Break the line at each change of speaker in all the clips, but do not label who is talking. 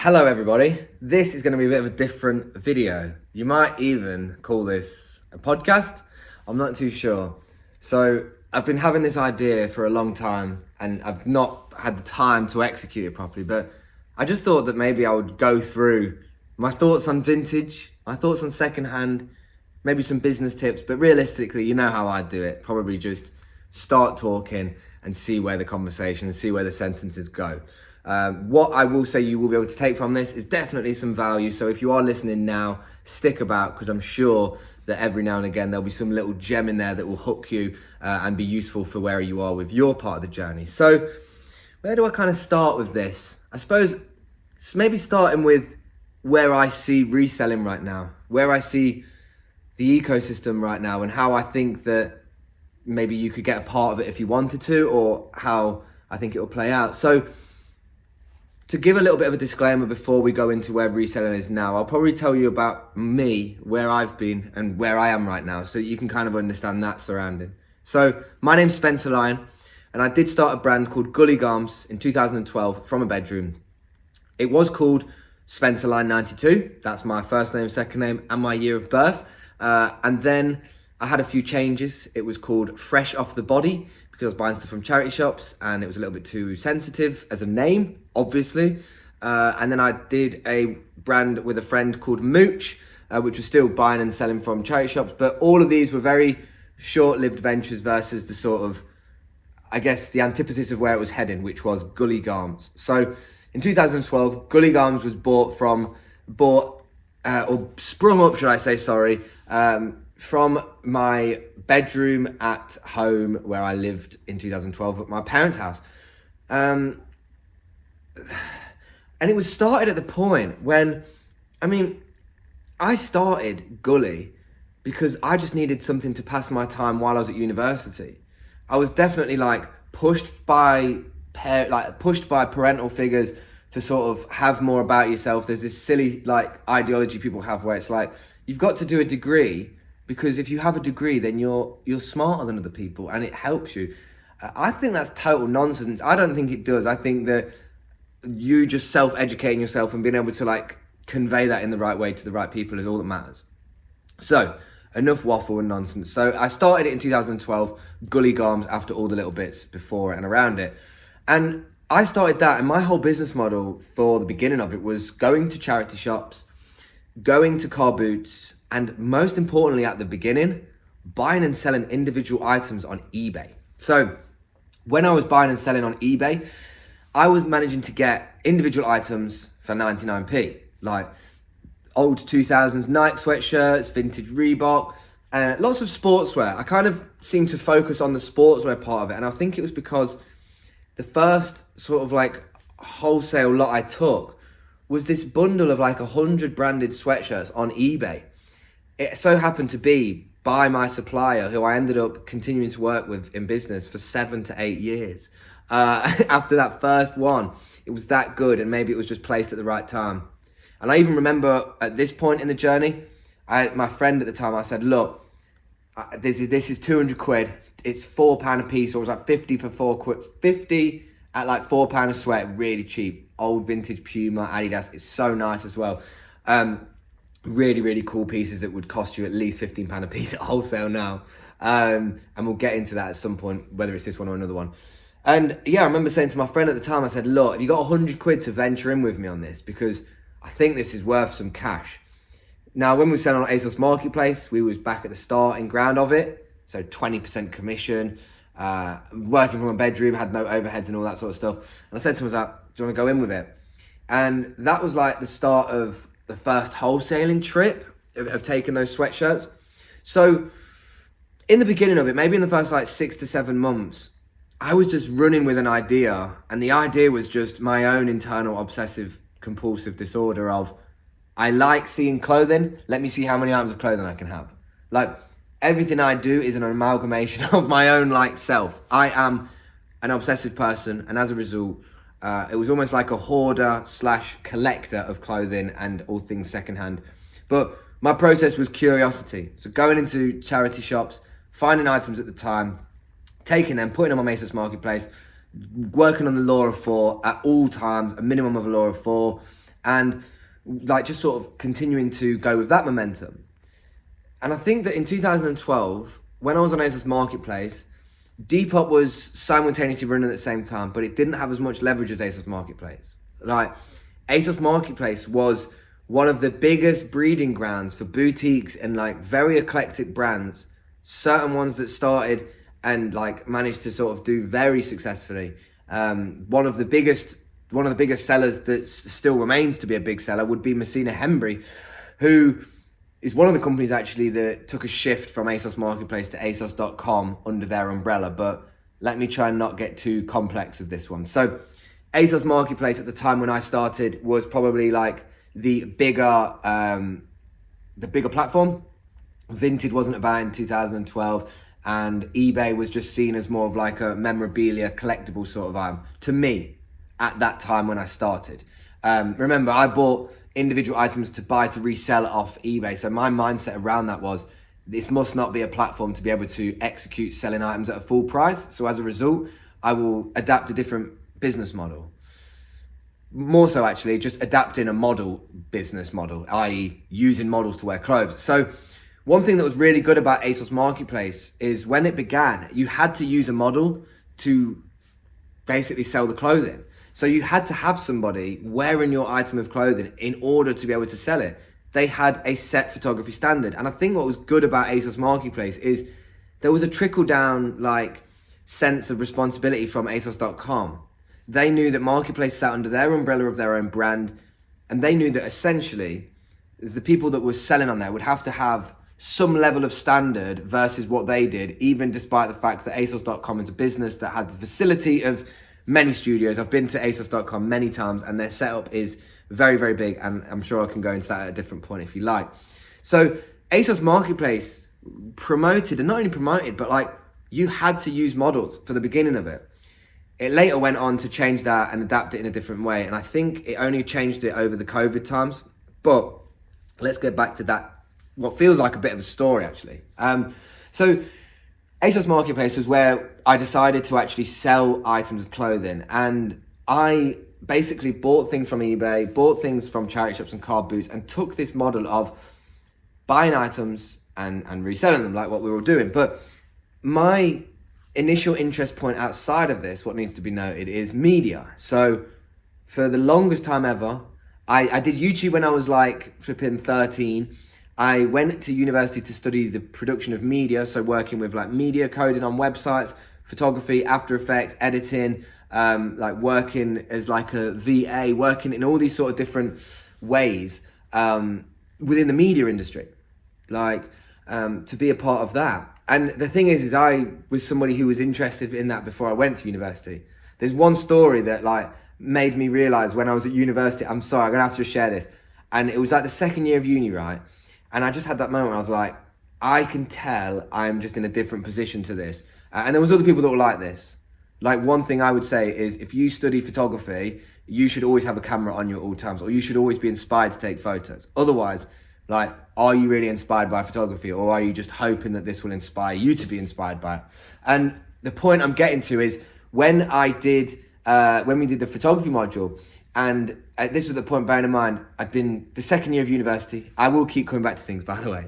Hello everybody, this is going to be a bit of a different video. You might even call this a podcast, I'm not too sure. So I've been having this idea for a long time and I've not had the time to execute it properly, but I just thought that maybe I would go through my thoughts on vintage, my thoughts on secondhand, maybe some business tips, but realistically, you know how I do it, probably just start talking and see where the conversation and see where the sentences go. What I will say you will be able to take from this is definitely some value. So if you are listening now, stick about, because I'm sure that every now and again there'll be some little gem in there that will hook you and be useful for where you are with your part of the journey. So where do I kind of start with this? I suppose maybe starting with where I see reselling right now, where I see the ecosystem right now, and how I think that maybe you could get a part of it if you wanted to, or how I think it will play out. So to give a little bit of a disclaimer before we go into where reselling is now, I'll probably tell you about me, where I've been and where I am right now, so that you can kind of understand that surrounding. So my name's Spencer Lyon, and I did start a brand called Gully Garms in 2012 from a bedroom. It was called Spencer Lyon 92. That's my first name, second name, and my year of birth. And then I had a few changes. It was called Fresh Off the Body because I was buying stuff from charity shops and it was a little bit too sensitive as a name, obviously. And then I did a brand with a friend called Mooch, which was still buying and selling from charity shops. But all of these were very short-lived ventures versus the sort of, I guess, the antithesis of where it was heading, which was Gully Garms. So in 2012, Gully Garms was sprung up, should I say, from my bedroom at home where I lived in 2012 at my parents' house. And it was started at the point when, I started Gully because I just needed something to pass my time while I was at university. I was definitely pushed by parental figures to sort of have more about yourself. There's this silly ideology people have where it's like, you've got to do a degree because if you have a degree, then you're smarter than other people and it helps you. I think that's total nonsense. I don't think it does. I think that you just self-educating yourself and being able to convey that in the right way to the right people is all that matters. So enough waffle and nonsense. So I started it in 2012, Gully Garms, after all the little bits before it and around it. And I started that, and my whole business model for the beginning of it was going to charity shops, going to car boots, and most importantly at the beginning, buying and selling individual items on eBay. So when I was buying and selling on eBay, I was managing to get individual items for 99p, like old 2000s Nike sweatshirts, vintage Reebok, lots of sportswear. I kind of seemed to focus on the sportswear part of it, and I think it was because the first sort of wholesale lot I took was this bundle of 100 branded sweatshirts on eBay. It so happened to be by my supplier, who I ended up continuing to work with in business for 7 to 8 years. After that first one, it was that good, and maybe it was just placed at the right time. And I even remember at this point in the journey, my friend at the time, I said, look, this is 200 quid. It's £4 a piece, or it was 50 for £4. 50 at £4 a sweat, really cheap. Old vintage Puma, Adidas. It's so nice as well. Really, really cool pieces that would cost you at least £15 a piece at wholesale now. And we'll get into that at some point, whether it's this one or another one. And yeah, I remember saying to my friend at the time, I said, look, have you got 100 quid to venture in with me on this? Because I think this is worth some cash. Now, when we were selling on Asos Marketplace, we was back at the starting ground of it. So 20% commission, working from a bedroom, had no overheads and all that sort of stuff. And I said to myself, do you want to go in with it? And that was the start of the first wholesaling trip of taking those sweatshirts. So in the beginning of it, maybe in the first 6 to 7 months, I was just running with an idea. And the idea was just my own internal obsessive compulsive disorder of, I like seeing clothing. Let me see how many items of clothing I can have. Everything I do is an amalgamation of my own self. I am an obsessive person, and as a result, it was almost like a hoarder / collector of clothing and all things secondhand. But my process was curiosity. So going into charity shops, finding items at the time, taking them, putting them on Asos Marketplace, working on the law of 4 at all times, a minimum of a law of 4, and like just sort of continuing to go with that momentum. And I think that in 2012, when I was on Asos Marketplace, Depop was simultaneously running at the same time, but it didn't have as much leverage as Asos Marketplace. Like, Asos Marketplace was one of the biggest breeding grounds for boutiques and like very eclectic brands, certain ones that started and like managed to sort of do very successfully. One of the biggest sellers that still remains to be a big seller would be Messina Hembry, who is one of the companies actually that took a shift from Asos Marketplace to Asos.com under their umbrella. But let me try and not get too complex with this one. So Asos Marketplace at the time when I started was probably like the bigger platform. Vinted wasn't about in 2012, and eBay was just seen as more of like a memorabilia collectible sort of item to me at that time when I started. Remember, I bought individual items to buy to resell off eBay. So my mindset around that was, this must not be a platform to be able to execute selling items at a full price. So as a result, I will adapt a different business model. More so actually, just adapting a business model, i.e. using models to wear clothes. So one thing that was really good about Asos Marketplace is when it began, you had to use a model to basically sell the clothing. So you had to have somebody wearing your item of clothing in order to be able to sell it. They had a set photography standard. And I think what was good about Asos Marketplace is there was a trickle down like sense of responsibility from Asos.com. They knew that Marketplace sat under their umbrella of their own brand, and they knew that essentially the people that were selling on there would have to have some level of standard versus what they did, even despite the fact that Asos.com is a business that has the facility of many studios. I've been to Asos.com many times, and their setup is very, very big, and I'm sure I can go into that at a different point if you like. So Asos Marketplace promoted, and not only promoted, but like you had to use models for the beginning of it. It later went on to change that and adapt it in a different way, and I think it only changed it over the COVID times. But let's get back to that, what feels like a bit of a story actually. So Asos Marketplace was where I decided to actually sell items of clothing, and I basically bought things from eBay, bought things from charity shops and car booths, and took this model of buying items and reselling them like what we were doing. But my initial interest point outside of this, what needs to be noted, is media. So for the longest time ever, I did YouTube when I was like flipping 13. I went to university to study the production of media, so working with like media coding on websites, photography, After Effects, editing, like working as like a VA, working in all these sort of different ways within the media industry, like to be a part of that. And the thing is I was somebody who was interested in that before I went to university. There's one story that like made me realize when I was at university, I'm sorry, I'm gonna have to share this. And it was like the second year of uni, right? And I just had that moment where I was like, I can tell I'm just in a different position to this. And there was other people that were like this. Like, one thing I would say is, if you study photography, you should always have a camera on you at all times, or you should always be inspired to take photos. Otherwise, like, are you really inspired by photography, or are you just hoping that this will inspire you to be inspired by it? And the point I'm getting to is, when we did the photography module, and this was the point, bearing in mind, I'd been the second year of university. I will keep coming back to things, by the way.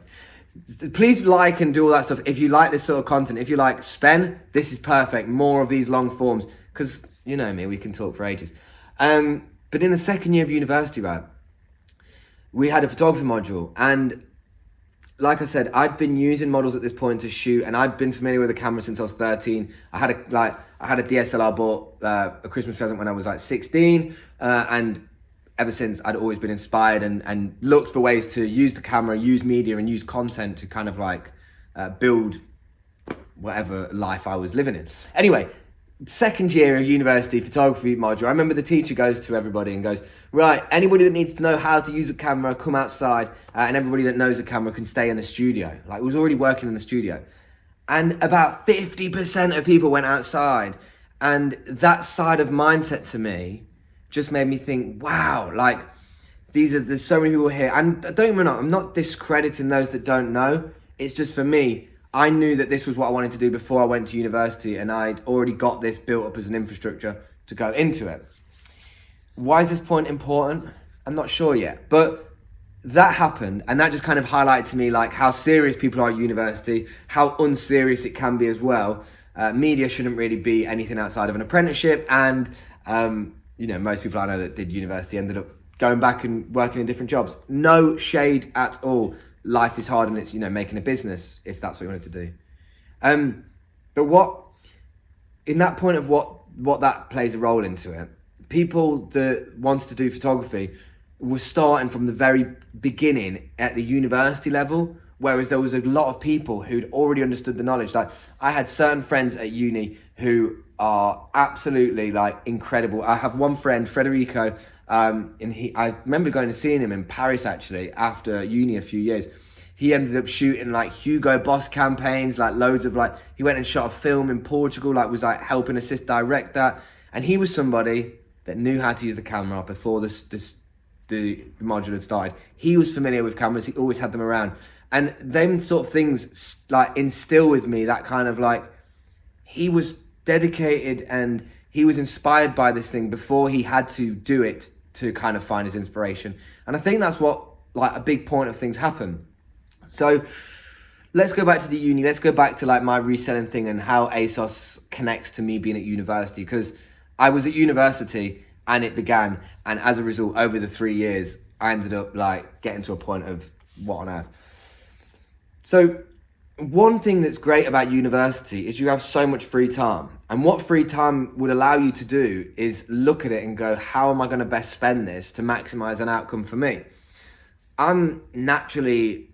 Please like and do all that stuff if you like this sort of content. If you like Spen, this is perfect. More of these long forms, because you know me, we can talk for ages. But in the second year of university, right, we had a photography module, and like I said, I'd been using models at this point to shoot, and I'd been familiar with the camera since I was 13. I had a DSLR, bought a Christmas present when I was like 16, and ever since I'd always been inspired and looked for ways to use the camera, use media, and use content to kind of like build whatever life I was living in. Anyway, second year of university photography module, I remember the teacher goes to everybody and goes, right, anybody that needs to know how to use a camera, come outside, and everybody that knows the camera can stay in the studio. Like, we was already working in the studio. And about 50% of people went outside, and that side of mindset to me just made me think, wow, like, there's so many people here. And don't get me wrong, I'm not discrediting those that don't know. It's just, for me, I knew that this was what I wanted to do before I went to university, and I'd already got this built up as an infrastructure to go into it. Why is this point important? I'm not sure yet, but that happened, and that just kind of highlighted to me like how serious people are at university, how unserious it can be as well. Media shouldn't really be anything outside of an apprenticeship, and most people I know that did university ended up going back and working in different jobs. No shade at all. Life is hard, and it's making a business if that's what you wanted to do. But what in that point of what that plays a role into it, people that wanted to do photography were starting from the very beginning at the university level, whereas there was a lot of people who'd already understood the knowledge. Like I had certain friends at uni who are absolutely like incredible. I have one friend, Federico, and I remember going and seeing him in Paris actually after uni a few years. He ended up shooting like Hugo Boss campaigns, like loads of he went and shot a film in Portugal, was helping assist direct that. And he was somebody that knew how to use the camera before the module had started. He was familiar with cameras. He always had them around. And them sort of things instill with me that kind of he was dedicated and he was inspired by this thing before he had to do it to kind of find his inspiration. And I think that's what a big point of things happen. So let's go back to the uni. Let's go back to my reselling thing and how ASOS connects to me being at university, because I was at university and it began. And as a result, over the 3 years, I ended up getting to a point of what on earth. So one thing that's great about university is you have so much free time. And what free time would allow you to do is look at it and go, how am I going to best spend this to maximize an outcome for me? I'm naturally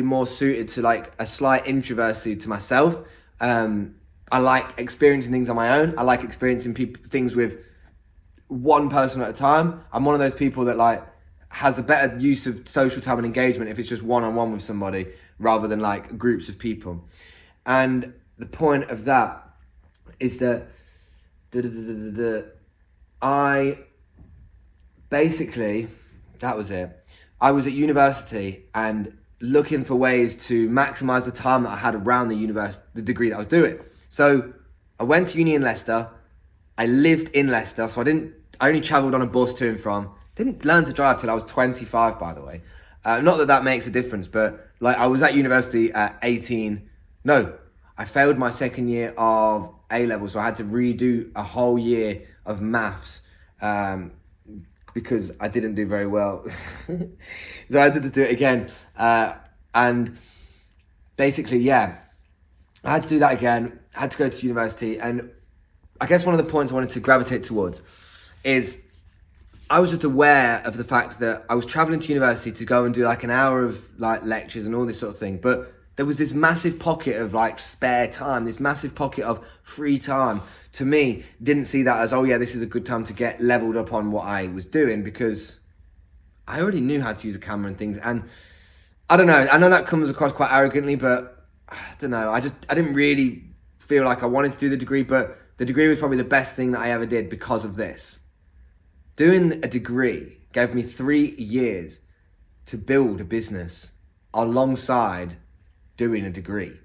more suited to a slight introversy to myself. I like experiencing things on my own. I like experiencing things with one person at a time. I'm one of those people that has a better use of social time and engagement if it's just one-on-one with somebody rather than groups of people. And the point of that is that I basically, that was it. I was at university and looking for ways to maximize the time that I had around the degree that I was doing. So I went to uni in Leicester. I lived in Leicester, so I only traveled on a bus to and from. Didn't learn to drive till I was 25, by the way. Not that makes a difference, but I was at university at 18. No, I failed my second year of A-level, so I had to redo a whole year of maths because I didn't do very well. So I had to do it again. And basically, yeah, I had to do that again. I had to go to university. And I guess one of the points I wanted to gravitate towards is I was just aware of the fact that I was traveling to university to go and do an hour of lectures and all this sort of thing. But there was this massive pocket of spare time, this massive pocket of free time. To me, didn't see that as, oh yeah, this is a good time to get leveled up on what I was doing, because I already knew how to use a camera and things. And I don't know, I know that comes across quite arrogantly, but I don't know. I didn't really feel like I wanted to do the degree, but the degree was probably the best thing that I ever did because of this. Doing a degree gave me 3 years to build a business alongside doing a degree.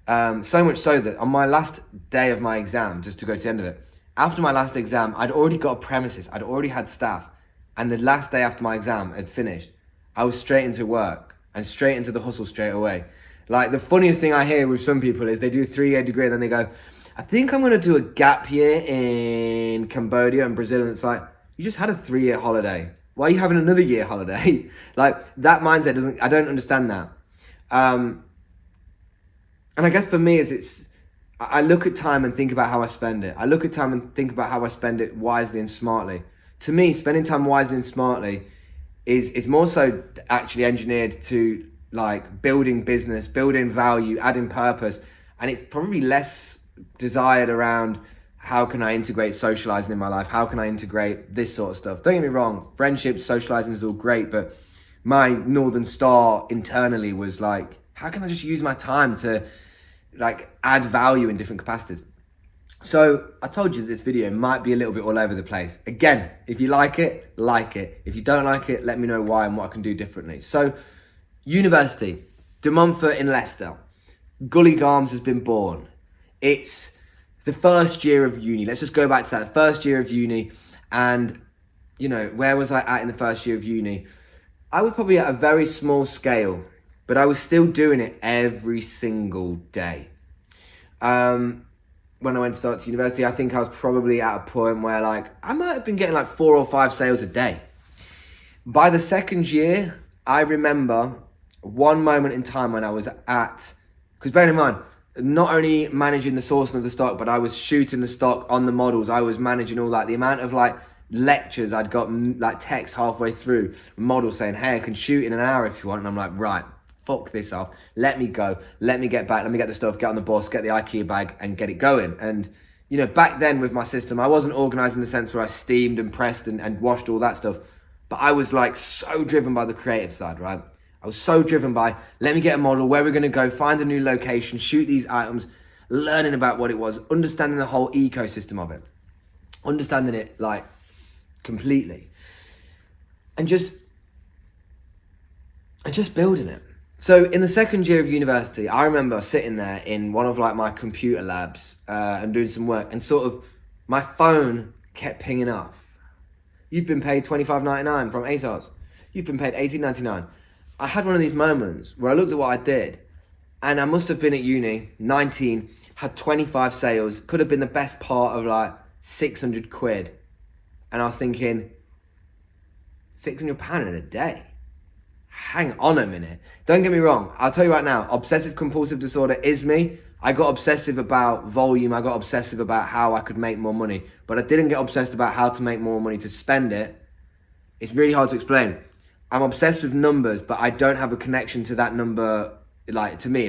So much so that on my last day of my exam, just to go to the end of it, after my last exam, I'd already got a premises, I'd already had staff, and the last day after my exam had finished, I was straight into work and straight into the hustle straight away. The funniest thing I hear with some people is they do a 3-year degree and then they go, I think I'm going to do a gap year in Cambodia and Brazil. And it's you just had a 3-year holiday. Why are you having another year holiday? That mindset I don't understand that. And I guess for me I look at time and think about how I spend it. I look at time and think about how I spend it wisely and smartly. To me, spending time wisely and smartly is more so actually engineered to building business, building value, adding purpose. And it's probably less desired around how can I integrate socializing in my life? How can I integrate this sort of stuff? Don't get me wrong, friendships, socializing is all great, but my Northern Star internally was how can I just use my time to add value in different capacities? So I told you that this video might be a little bit all over the place. Again, if you like it, like it. If you don't like it, let me know why and what I can do differently. So university, De Montfort in Leicester. Gully Garms has been born. It's the first year of uni. Let's just go back to that. The first year of uni. And where was I at in the first year of uni? I was probably at a very small scale, but I was still doing it every single day. When I went to start to university, I think I was probably at a point where I might have been getting 4 or 5 sales a day. By the second year, I remember one moment in time when I was because bear in mind, not only managing the sourcing of the stock, but I was shooting the stock on the models. I was managing all that. The amount of lectures I'd got, text halfway through, models saying, hey, I can shoot in an hour if you want. And I'm like, right, fuck this off. Let me go. Let me get back. Let me get the stuff, get on the bus, get the IKEA bag and get it going. And, back then with my system, I wasn't organized in the sense where I steamed and pressed and washed all that stuff. But I was so driven by the creative side, right? I was so driven by, let me get a model, where we're going to go, find a new location, shoot these items, learning about what it was, understanding the whole ecosystem of it, understanding it completely, and just building it. So in the second year of university, I remember sitting there in one of my computer labs and doing some work, and sort of my phone kept pinging off. You've been paid $25.99 from Asos. You've been paid $18.99. I had one of these moments where I looked at what I did, and I must have been at uni, 19, had 25 sales, could have been the best part of 600 quid. And I was thinking, £600 in a day? Hang on a minute. Don't get me wrong, I'll tell you right now, obsessive compulsive disorder is me. I got obsessive about volume, I got obsessive about how I could make more money, but I didn't get obsessed about how to make more money to spend it. It's really hard to explain. I'm obsessed with numbers, but I don't have a connection to that number. To me,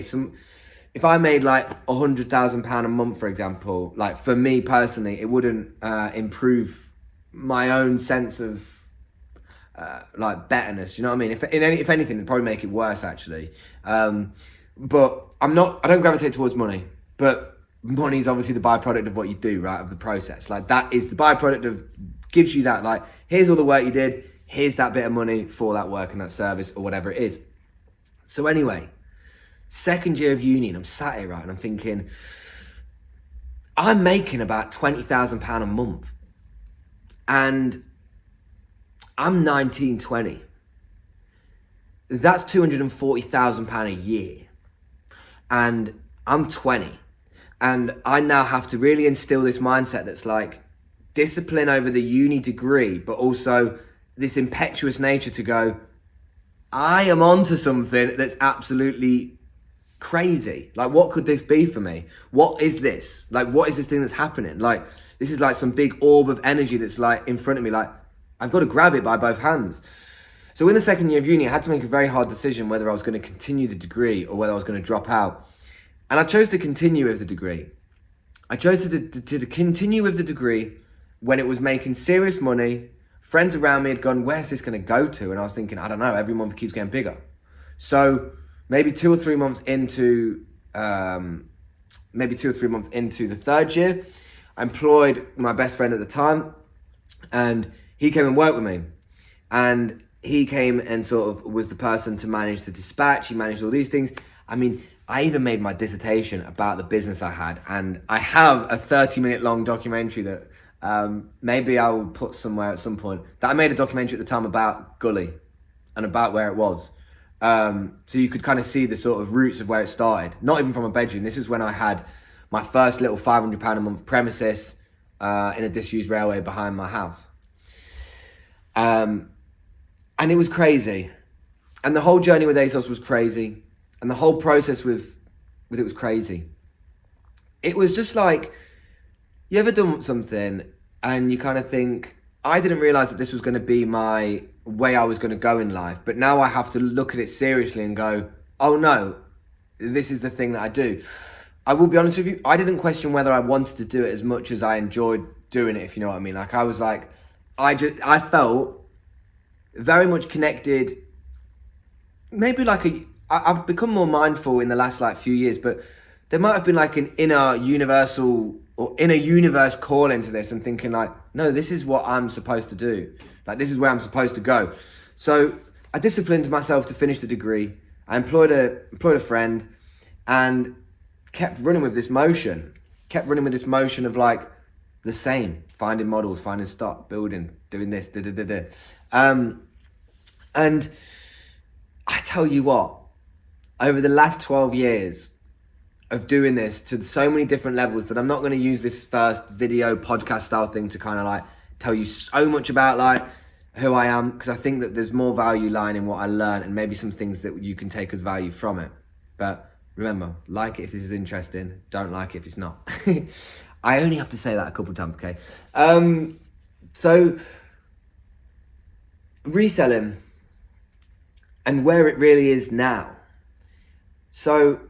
if I made £100,000 a month, for example, for me personally, it wouldn't improve my own sense of betterness. You know what I mean? If anything, it'd probably make it worse actually. But I don't gravitate towards money, but money is obviously the byproduct of what you do, right? Of the process. That is the byproduct of, gives you that, here's all the work you did. Here's that bit of money for that work and that service or whatever it is. So anyway, second year of uni, and I'm sat here, right, and I'm thinking, I'm making about £20,000 a month. And I'm 19, 20. That's £240,000 a year. And I'm 20. And I now have to really instill this mindset that's discipline over the uni degree, but also this impetuous nature to go, I am onto something that's absolutely crazy. What could this be for me? What is this? What is this thing that's happening? This is some big orb of energy that's in front of me. I've got to grab it by both hands. So in the second year of uni, I had to make a very hard decision whether I was going to continue the degree or whether I was going to drop out. And I chose to continue with the degree. I chose to continue with the degree when it was making serious money. Friends around me had gone, where's this going to go to? And I was thinking, I don't know, every month it keeps getting bigger. So maybe 2 or 3 months into the third year, I employed my best friend at the time, and he came and worked with me. And he came and sort of was the person to manage the dispatch. He managed all these things. I mean, I even made my dissertation about the business I had. And I have a 30-minute long documentary that maybe I will put somewhere at some point, that I made a documentary at the time about Gully and about where it was. So you could kind of see the sort of roots of where it started. Not even from a bedroom. This is when I had my first little £500 a month premises in a disused railway behind my house. And it was crazy. And the whole journey with ASOS was crazy. And the whole process with it was crazy. It was just you ever done something and you kind of think, I didn't realize that this was going to be my way I was going to go in life, but now I have to look at it seriously and go, oh no, this is the thing that I do. I will be honest with you, I didn't question whether I wanted to do it as much as I enjoyed doing it, if you know what I mean. I was I felt very much connected. Maybe I've become more mindful in the last few years, but there might have been an inner universal or inner universe call into this and thinking no, this is what I'm supposed to do. This is where I'm supposed to go. So I disciplined myself to finish the degree. I employed a friend and kept running with this motion of the same, finding models, finding stock, building, doing this, and I tell you what, over the last 12 years of doing this to so many different levels that I'm not going to use this first video podcast style thing to kind of like tell you so much about like who I am, because I think that there's more value lying in what I learned and maybe some things that you can take as value from it. But remember, like it if this is interesting, don't like it if it's not. I only have to say that a couple of times, okay? So reselling and where it really is now. So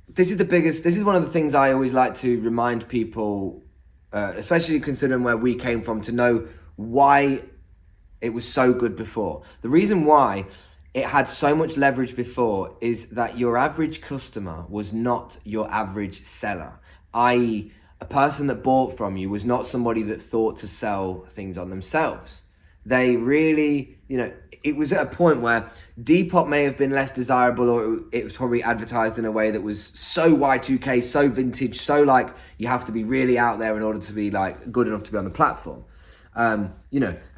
this is one of the things I always like to remind people, especially considering where we came from, to know why it was so good before. The reason why it had so much leverage before is that your average customer was not your average seller, i.e. a person that bought from you was not somebody that thought to sell things on themselves. They really, it was at a point where Depop may have been less desirable, or it was probably advertised in a way that was so Y2K, so vintage, so like you have to be really out there in order to be like good enough to be on the platform. And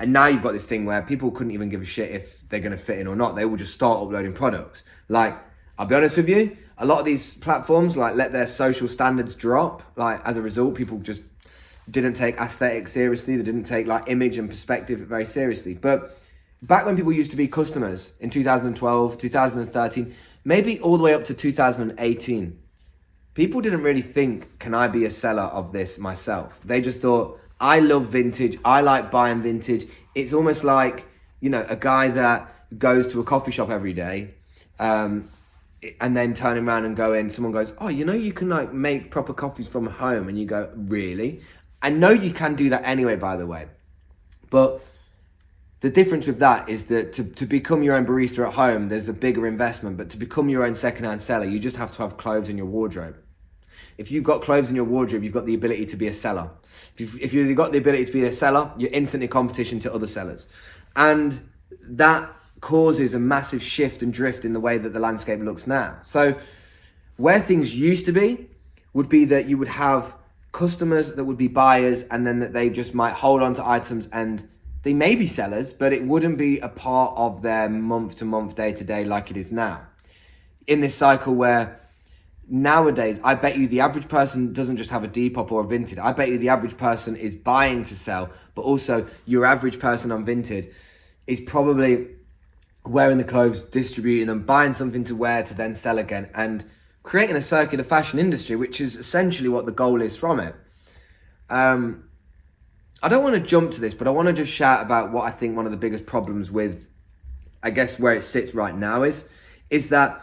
now you've got this thing where people couldn't even give a shit if they're going to fit in or not. They will just start uploading products. Like, I'll be honest with you, a lot of these platforms like let their social standards drop. Like as a result, people just didn't take aesthetics seriously. They didn't take like image and perspective very seriously. But back when people used to be customers in 2012, 2013, maybe all the way up to 2018, people didn't really think, can I be a seller of this myself? They just thought, I love vintage. I like buying vintage. It's almost like, a guy that goes to a coffee shop every day, and then turning around and going, someone goes, oh, you can like make proper coffees from home. And you go, really? I know you can do that anyway, by the way. But the difference with that is that to become your own barista at home, there's a bigger investment. But to become your own secondhand seller, you just have to have clothes in your wardrobe. If you've got clothes in your wardrobe, you've got the ability to be a seller. If you've got the ability to be a seller, you're instantly competition to other sellers. And that causes a massive shift and drift in the way that the landscape looks now. So where things used to be would be that you would have customers that would be buyers, and then that they just might hold on to items, and they may be sellers, but it wouldn't be a part of their month to month, day to day like it is now. In this cycle where nowadays, I bet you the average person doesn't just have a Depop or a Vinted. I bet you the average person is buying to sell, but also your average person on Vinted is probably wearing the clothes, distributing them, buying something to wear to then sell again, and creating a circular fashion industry, which is essentially what the goal is from it. I don't want to jump to this, but I want to just shout about what I think one of the biggest problems with, I guess, where it sits right now is that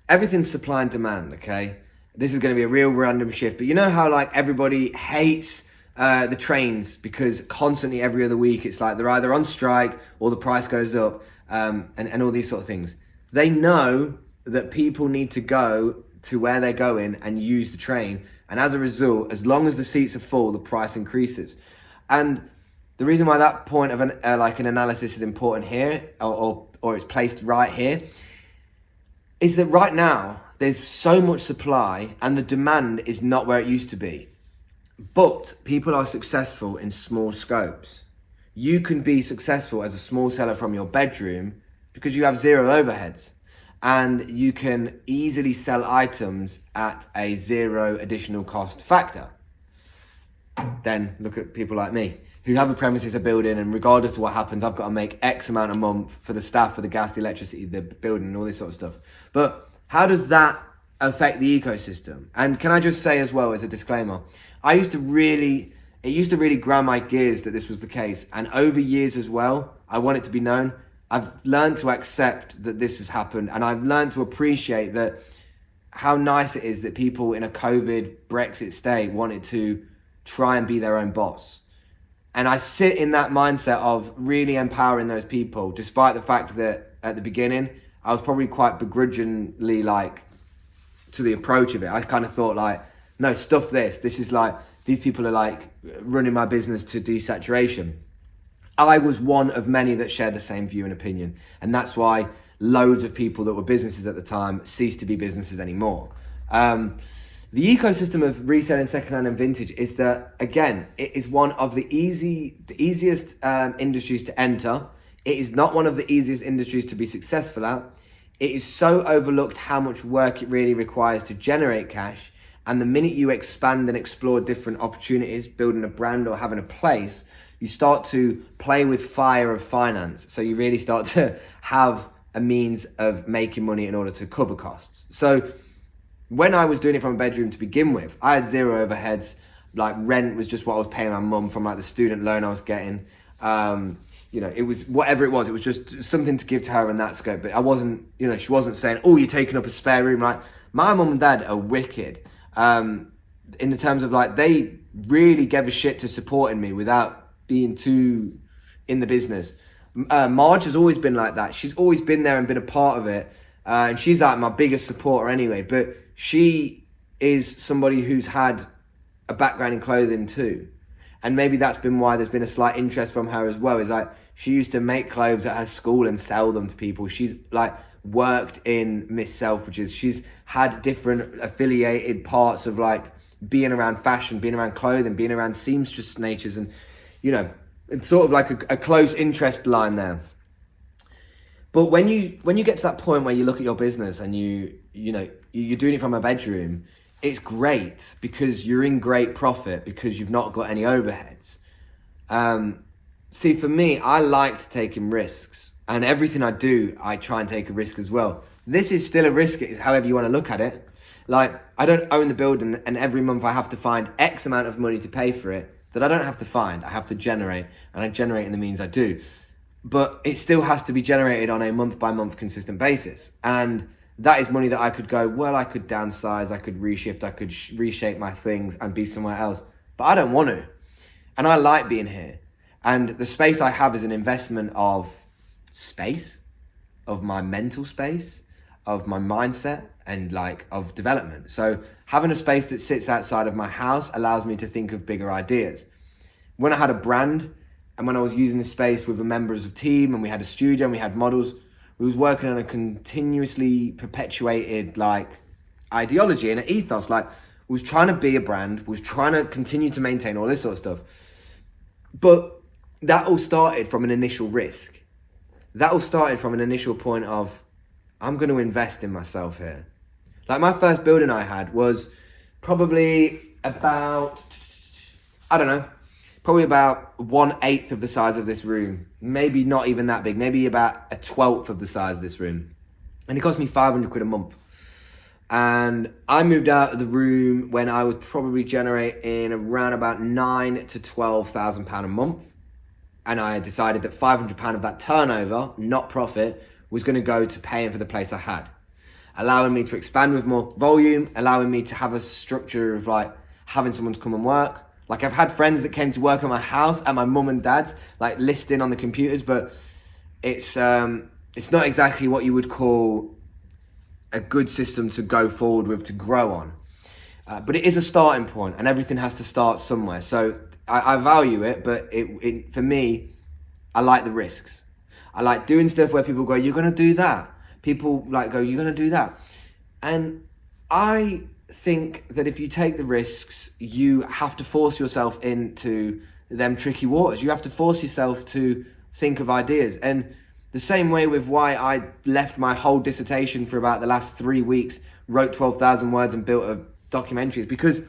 everything's supply and demand, okay? This is going to be a real random shift, but you know how like everybody hates the trains because constantly every other week it's like they're either on strike or the price goes up, and all these sort of things. They know that people need to go to where they're going and use the train, and as a result, as long as the seats are full, the price increases. And the reason why that point of an analysis is important here, or it's placed right here, is that right now there's so much supply and the demand is not where it used to be. But people are successful in small scopes. You can be successful as a small seller from your bedroom because you have zero overheads, and you can easily sell items at a zero additional cost factor. Then look at people like me who have a premises, a building, and regardless of what happens, I've got to make X amount a month for the staff, for the gas, the electricity, the building, and all this sort of stuff. But how does that affect the ecosystem? And can I just say as well, as a disclaimer, it used to really grind my gears that this was the case. And over years as well, I want it to be known, I've learned to accept that this has happened, and I've learned to appreciate that how nice it is that people in a COVID Brexit state wanted to try and be their own boss. And I sit in that mindset of really empowering those people, despite the fact that at the beginning, I was probably quite begrudgingly like to the approach of it. I kind of thought like, no, stuff this. This is like, these people are like running my business to desaturation. I was one of many that shared the same view and opinion. And that's why loads of people that were businesses at the time ceased to be businesses anymore. The ecosystem of reselling secondhand and vintage is that, again, it is one of the easiest industries to enter. It is not one of the easiest industries to be successful at. It is so overlooked how much work it really requires to generate cash. And the minute you expand and explore different opportunities, building a brand or having a place, you start to play with fire of finance. So you really start to have a means of making money in order to cover costs. So when I was doing it from a bedroom to begin with, I had zero overheads. Like rent was just what I was paying my mum from like the student loan I was getting. It was whatever it was just something to give to her in that scope. But I wasn't, she wasn't saying, oh, you're taking up a spare room. Like my mum and dad are wicked in the terms of like, they really gave a shit to supporting me without being too in the business. Marge has always been like that. She's always been there and been a part of it. And she's like my biggest supporter anyway, but she is somebody who's had a background in clothing too. And maybe that's been why there's been a slight interest from her as well. Is like, she used to make clothes at her school and sell them to people. She's like worked in Miss Selfridges. She's had different affiliated parts of like being around fashion, being around clothing, being around seamstress natures. And, it's sort of like a close interest line there. But when you get to that point where you look at your business and you're doing it from a bedroom, it's great because you're in great profit because you've not got any overheads. See, for me, I liked taking risks, and everything I do, I try and take a risk as well. This is still a risk, however you want to look at it. Like, I don't own the building, and every month I have to find X amount of money to pay for it that I don't have to find. I have to generate, and I generate in the means I do. But it still has to be generated on a month-by-month consistent basis. And that is money that I could go, well, I could downsize, I could reshift, I could reshape my things and be somewhere else. But I don't want to. And I like being here. And the space I have is an investment of space, of my mental space, of my mindset, and like of development. So having a space that sits outside of my house allows me to think of bigger ideas. When I had a brand and when I was using the space with the members of team and we had a studio and we had models, we was working on a continuously perpetuated like ideology and an ethos. Like we was trying to be a brand, we was trying to continue to maintain all this sort of stuff. But that all started from an initial risk. That all started from an initial point of, I'm going to invest in myself here. Like my first building I had was probably about, probably about 1/8 of the size of this room. Maybe not even that big, maybe about 1/12 of the size of this room. And it cost me 500 quid a month. And I moved out of the room when I was probably generating around about £9,000 to £12,000 a month. And I decided that £500 of that turnover, not profit, was going to go to paying for the place I had, allowing me to expand with more volume, allowing me to have a structure of like having someone to come and work. Like I've had friends that came to work at my house and my mum and dad's, like listing on the computers, but it's not exactly what you would call a good system to go forward with, to grow on. But it is a starting point, and everything has to start somewhere. So I value it, but it for me, I like the risks. I like doing stuff where people go, you're going to do that. People like go, you're going to do that. And I think that if you take the risks, you have to force yourself into them tricky waters. You have to force yourself to think of ideas. And the same way with why I left my whole dissertation for about the last 3 weeks, wrote 12,000 words and built a documentary, is because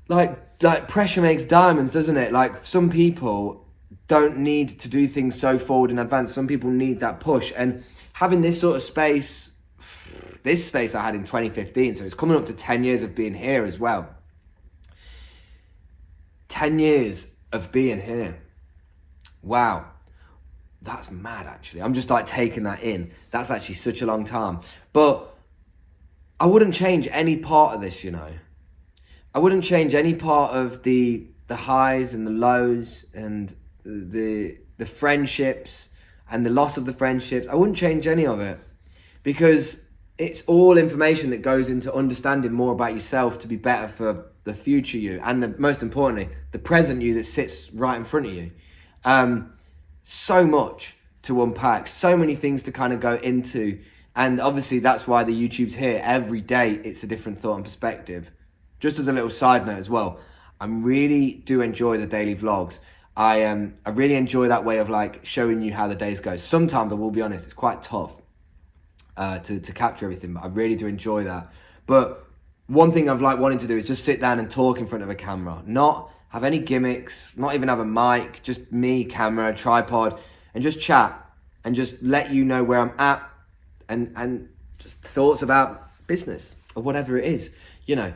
like pressure makes diamonds, doesn't it? Like some people don't need to do things so forward in advance. Some people need that push. And having this sort of space, this space I had in 2015, so it's coming up to 10 years of being here as well. 10 years of being here. Wow. That's mad, actually. I'm just like taking that in. That's actually such a long time. But I wouldn't change any part of this, I wouldn't change any part of the highs and the lows and the friendships and the loss of the friendships. I wouldn't change any of it because it's all information that goes into understanding more about yourself to be better for the future you, and most importantly, the present you that sits right in front of you. So much to unpack, so many things to kind of go into. And obviously that's why the YouTube's here. Every day it's a different thought and perspective. Just as a little side note as well, I really do enjoy the daily vlogs. I really enjoy that way of like showing you how the days go. Sometimes I will be honest, it's quite tough to capture everything, but I really do enjoy that. But one thing I've like wanting to do is just sit down and talk in front of a camera, not have any gimmicks, not even have a mic, just me, camera, tripod, and just chat and just let you know where I'm at and just thoughts about business or whatever it is. You know,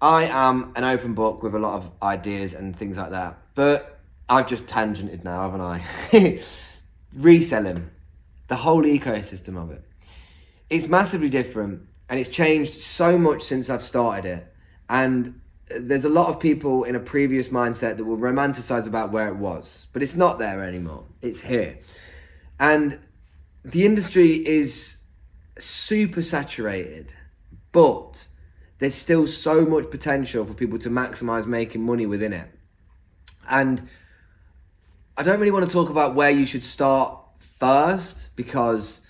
I am an open book with a lot of ideas and things like that, but I've just tangented now, haven't I? Reselling, the whole ecosystem of it. It's massively different and it's changed so much since I've started it. And there's a lot of people in a previous mindset that will romanticize about where it was, but it's not there anymore. It's here. And the industry is super saturated, but there's still so much potential for people to maximize making money within it. And I don't really want to talk about where you should start first, because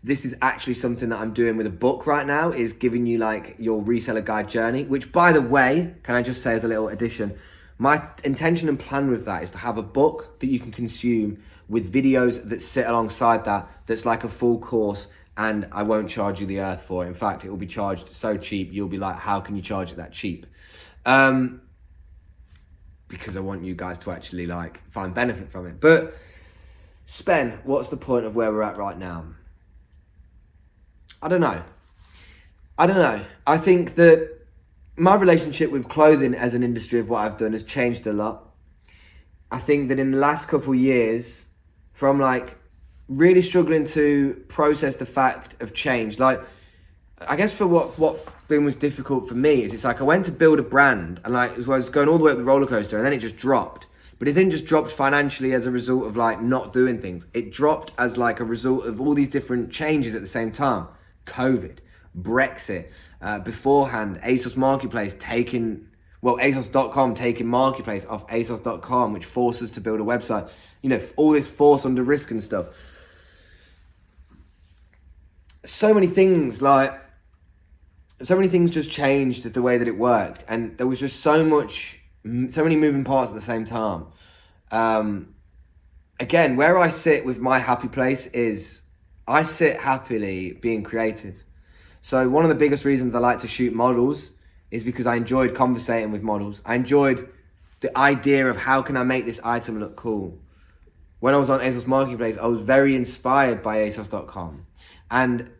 this is actually something that I'm doing with a book right now, is giving you like your reseller guide journey, which by the way, can I just say as a little addition, my intention and plan with that is to have a book that you can consume with videos that sit alongside that, that's like a full course, and I won't charge you the earth for it. In fact, it will be charged so cheap, you'll be like, how can you charge it that cheap? Because I want you guys to actually like find benefit from it. But Spen, what's the point of where we're at right now? I don't know. I think that my relationship with clothing as an industry of what I've done has changed a lot. I think that in the last couple of years, from like really struggling to process the fact of change, like I guess for what was difficult for me is it's like I went to build a brand and like I was going all the way up the roller coaster and then it just dropped. But it didn't just drop financially as a result of like not doing things. It dropped as like a result of all these different changes at the same time. COVID, Brexit, beforehand, Asos Marketplace ASOS.com taking Marketplace off ASOS.com, which forced us to build a website. You know, all this force under risk and stuff. So many things just changed the way that it worked. And there was just so many moving parts at the same time. Again, where I sit with my happy place is I sit happily being creative. So one of the biggest reasons I like to shoot models is because I enjoyed conversating with models. I enjoyed the idea of how can I make this item look cool. When I was on Asos Marketplace, I was very inspired by ASOS.com. And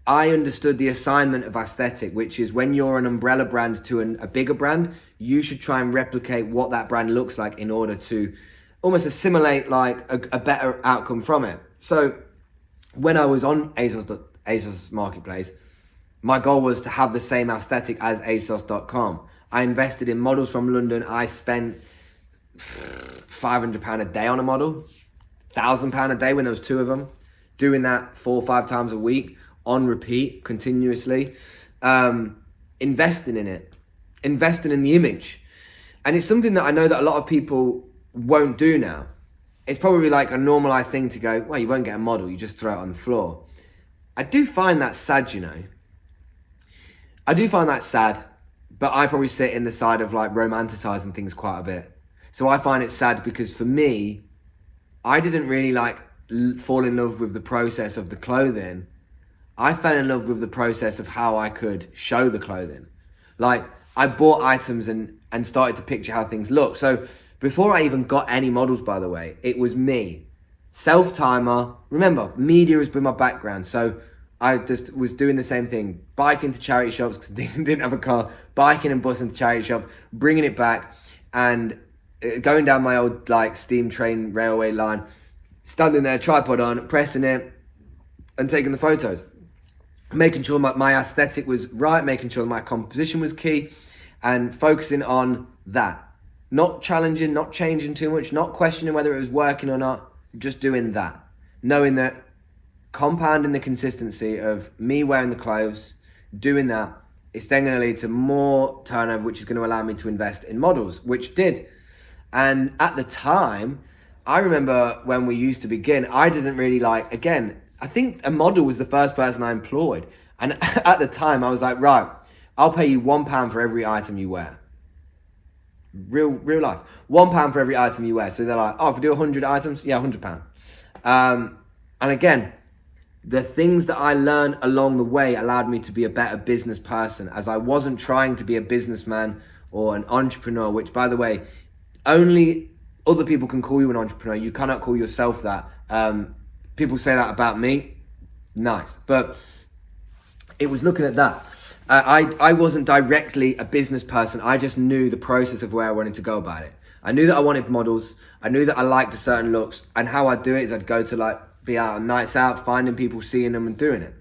I understood the assignment of aesthetic, which is when you're an umbrella brand to a bigger brand, you should try and replicate what that brand looks like in order to almost assimilate like a better outcome from it. So when I was on Asos Marketplace, my goal was to have the same aesthetic as ASOS.com. I invested in models from London. I spent £500 a day on a model, £1,000 a day when there was 2 of them, doing that 4 or 5 times a week on repeat continuously, investing in it, investing in the image. And it's something that I know that a lot of people won't do now. It's probably like a normalized thing to go, well, you won't get a model, you just throw it on the floor. I do find that sad, you know. I do find that sad, but I probably sit in the side of like romanticizing things quite a bit. So I find it sad because for me, I didn't really like fall in love with the process of the clothing. I fell in love with the process of how I could show the clothing. Like I bought items and started to picture how things look. So before I even got any models, by the way, it was me. Self-timer. Remember, media has been my background. So I just was doing the same thing. Biking to charity shops because I didn't have a car. Biking and busing to charity shops. Bringing it back. And going down my old like steam train railway line. Standing there, tripod on, pressing it. And taking the photos. Making sure my aesthetic was right. Making sure my composition was key. And focusing on that. Not challenging, not changing too much, not questioning whether it was working or not, just doing that. Knowing that compounding the consistency of me wearing the clothes, doing that, it's then going to lead to more turnover, which is going to allow me to invest in models, which did. And at the time, I remember when we used to begin, I didn't really like, again, I think a model was the first person I employed. And at the time I was like, right, I'll pay you £1 for every item you wear. Real life. £1 for every item you wear. So they're like, oh, if we do 100 items, yeah, £100. And again, the things that I learned along the way allowed me to be a better business person, as I wasn't trying to be a businessman or an entrepreneur, which, by the way, only other people can call you an entrepreneur. You cannot call yourself that. People say that about me. Nice. But it was looking at that. I wasn't directly a business person. I just knew the process of where I wanted to go about it. I knew that I wanted models. I knew that I liked certain looks. And how I'd do it is I'd go to be out on nights out, finding people, seeing them and doing it.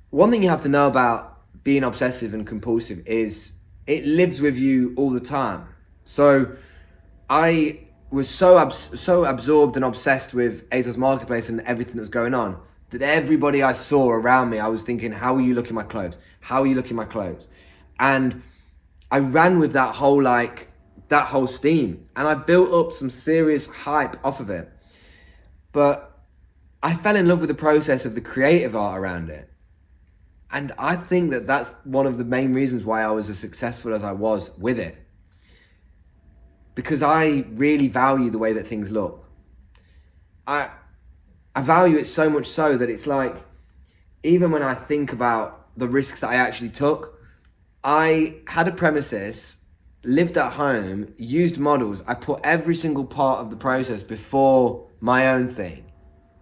One thing you have to know about being obsessive and compulsive is it lives with you all the time. So I was so absorbed and obsessed with Asos Marketplace and everything that was going on that everybody I saw around me, I was thinking, how are you looking my clothes? How are you looking my clothes? And I ran with that whole steam, and I built up some serious hype off of it. But I fell in love with the process of the creative art around it. And I think that that's one of the main reasons why I was as successful as I was with it. Because I really value the way that things look. I value it so much so that it's like, even when I think about the risks that I actually took, I had a premises, lived at home, used models. I put every single part of the process before my own thing.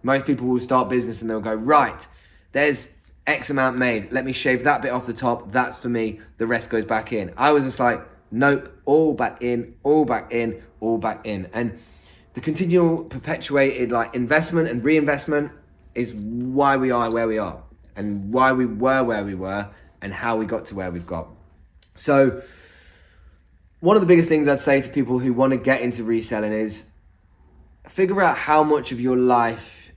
Most people will start business and they'll go, right, there's X amount made. Let me shave that bit off the top. That's for me. The rest goes back in. I was just like, nope, all back in, all back in, all back in. And the continual perpetuated investment and reinvestment is why we are where we are, and why we were where we were, and how we got to where we've got. So one of the biggest things I'd say to people who want to get into reselling is figure out how much of your life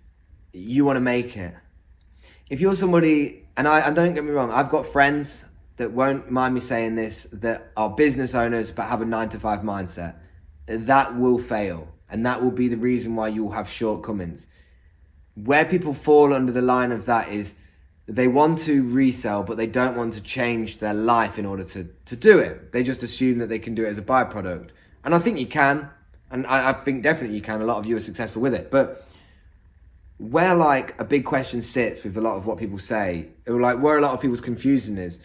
you want to make it. If you're somebody, and don't get me wrong, I've got friends that won't mind me saying this, that are business owners but have a 9-to-5 mindset. That will fail, and that will be the reason why you'll have shortcomings. Where people fall under the line of that is they want to resell, but they don't want to change their life in order to do it. They just assume that they can do it as a byproduct. And I think you can, and I think definitely you can. A lot of you are successful with it. But where a big question sits with a lot of what people say, or where a lot of people's confusion is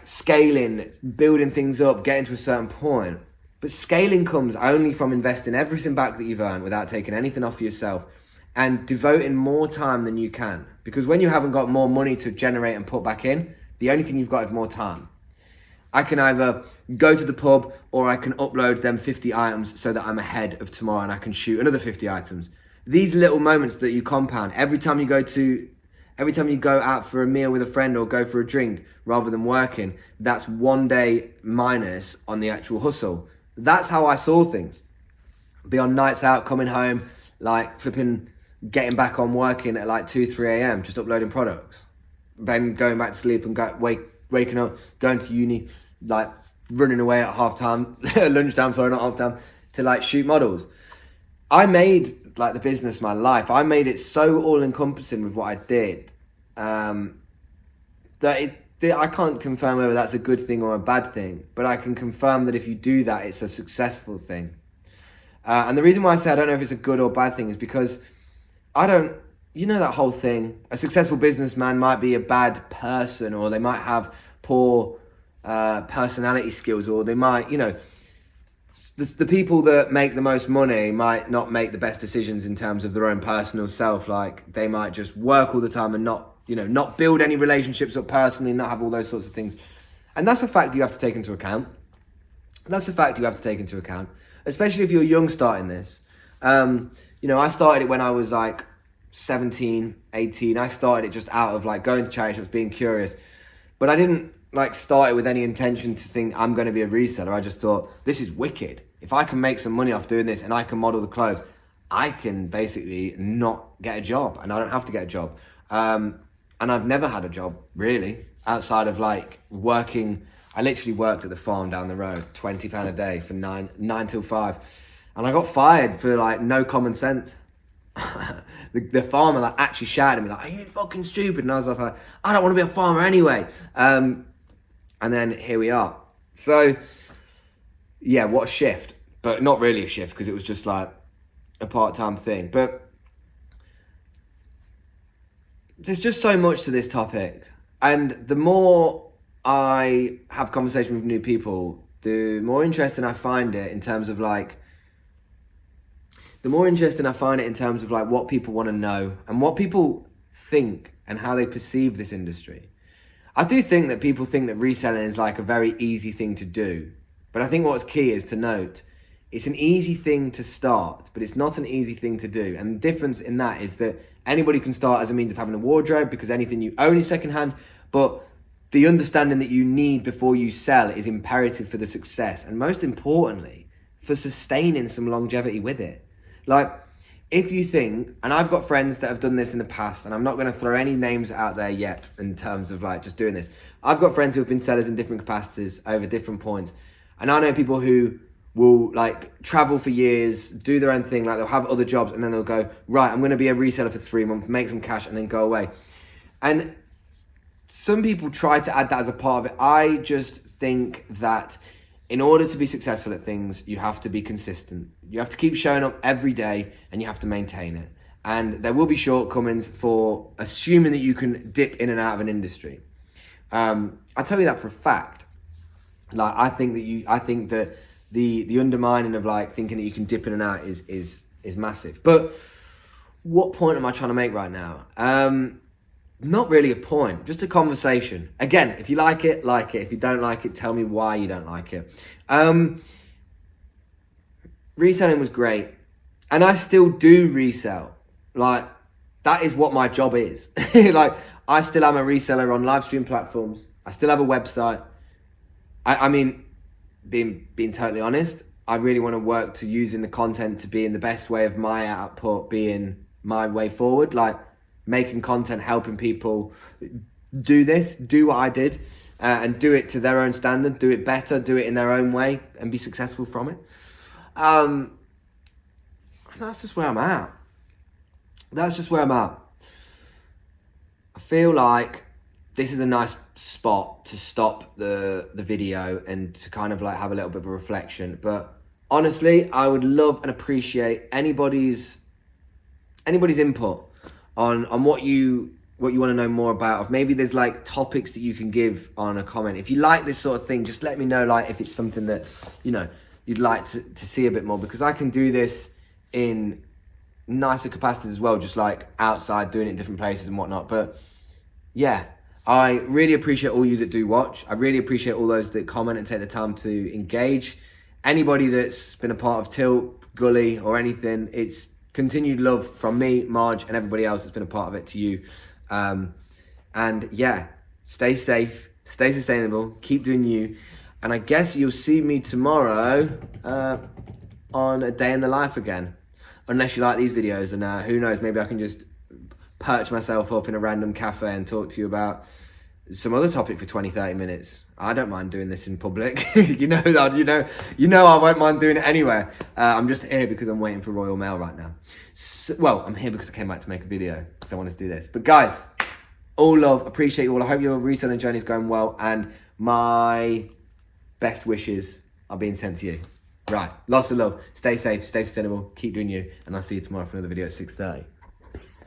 scaling, building things up, getting to a certain point. But scaling comes only from investing everything back that you've earned without taking anything off for yourself, and devoting more time than you can. Because when you haven't got more money to generate and put back in, the only thing you've got is more time. I can either go to the pub, or I can upload them 50 items so that I'm ahead of tomorrow and I can shoot another 50 items. These little moments that you compound every time you go out for a meal with a friend or go for a drink rather than working, that's one day minus on the actual hustle. That's how I saw things. Be on nights out, coming home, getting back on working at 2-3 a.m, just uploading products. Then going back to sleep and waking up, going to uni, running away at lunchtime, not half time, to shoot models. I made the business my life. I made it so all-encompassing with what I did that I can't confirm whether that's a good thing or a bad thing, but I can confirm that if you do that, it's a successful thing. And the reason why I say I don't know if it's a good or bad thing is because that whole thing, a successful businessman might be a bad person, or they might have poor personality skills, or they might, the people that make the most money might not make the best decisions in terms of their own personal self. They might just work all the time and not build any relationships up personally, not have all those sorts of things. And that's a fact you have to take into account. Especially if you're young starting this. I started it when I was 17, 18. I started it just out of going to charity shops, being curious. But I didn't start it with any intention to think I'm going to be a reseller. I just thought, this is wicked. If I can make some money off doing this and I can model the clothes, I can basically not get a job, and I don't have to get a job. And I've never had a job really outside of working. I literally worked at the farm down the road, £20 a day for 9 till 5. And I got fired for no common sense. the farmer like actually shouted at me like, "Are you fucking stupid?" And I was like, "I don't want to be a farmer anyway." And then here we are. So yeah, what a shift. But not really a shift, because it was just like a part-time thing. But there's just so much to this topic. And the more I have conversation with new people, the more interesting I find it in terms of like, what people want to know and what people think and how they perceive this industry. I do think that people think that reselling is like a very easy thing to do. But I think what's key is to note, it's an easy thing to start, but it's not an easy thing to do. And the difference in that is that anybody can start as a means of having a wardrobe, because anything you own is secondhand, but the understanding that you need before you sell is imperative for the success. And most importantly, for sustaining some longevity with it. Like, if you think, and I've got friends that have done this in the past, and I'm not going to throw any names out there yet in terms of like just doing this. I've got friends who have been sellers in different capacities over different points. And I know people who will like travel for years, do their own thing, like they'll have other jobs, and then they'll go, right, I'm going to be a reseller for 3 months, make some cash, and then go away. And some people try to add that as a part of it. I just think that in order to be successful at things, you have to be consistent. You have to keep showing up every day, and you have to maintain it. And there will be shortcomings for assuming that you can dip in and out of an industry. I tell you that for a fact. Like, I think that the undermining of like thinking that you can dip in and out is massive. But what point am I trying to make right now? Not really a point, just a conversation. Again, if you like it, like it. If you don't like it, tell me why you don't like it. Reselling was great, and I still do resell. Like, that is what my job is. Like, I still am a reseller on live stream platforms. I still have a website. I mean, being totally honest, I really want to work to using the content to be in the best way of my output being my way forward. Like, making content, helping people do what I did, and do it to their own standard, do it better, do it in their own way, and be successful from it. And that's just where I'm at. I feel like this is a nice spot to stop the video and to kind of like have a little bit of a reflection. But honestly, I would love and appreciate anybody's input on what you want to know more about. If maybe there's like topics that you can give on a comment. If you like this sort of thing, just let me know, like, if it's something that, you know, you'd like to see a bit more, because I can do this in nicer capacities as well, just like outside, doing it in different places and whatnot. But yeah, I really appreciate all you that do watch. I really appreciate all those that comment and take the time to engage. Anybody that's been a part of Tilt, Gully, or anything, it's continued love from me, Marge, and everybody else that's been a part of it to you. And yeah, stay safe, stay sustainable, keep doing you. And I guess you'll see me tomorrow on A Day in the Life again. Unless you like these videos, and who knows, maybe I can just perch myself up in a random cafe and talk to you about some other topic for 20-30 minutes. I don't mind doing this in public. you know I won't mind doing it anywhere. I'm just here because I'm waiting for Royal Mail right now. So, well, I'm here because I came back to make a video because I wanted to do this. But guys, all love, appreciate you all. I hope your reselling journey is going well, and my best wishes are being sent to you. Right, lots of love. Stay safe, stay sustainable, keep doing you, and I'll see you tomorrow for another video at 6:30. Peace.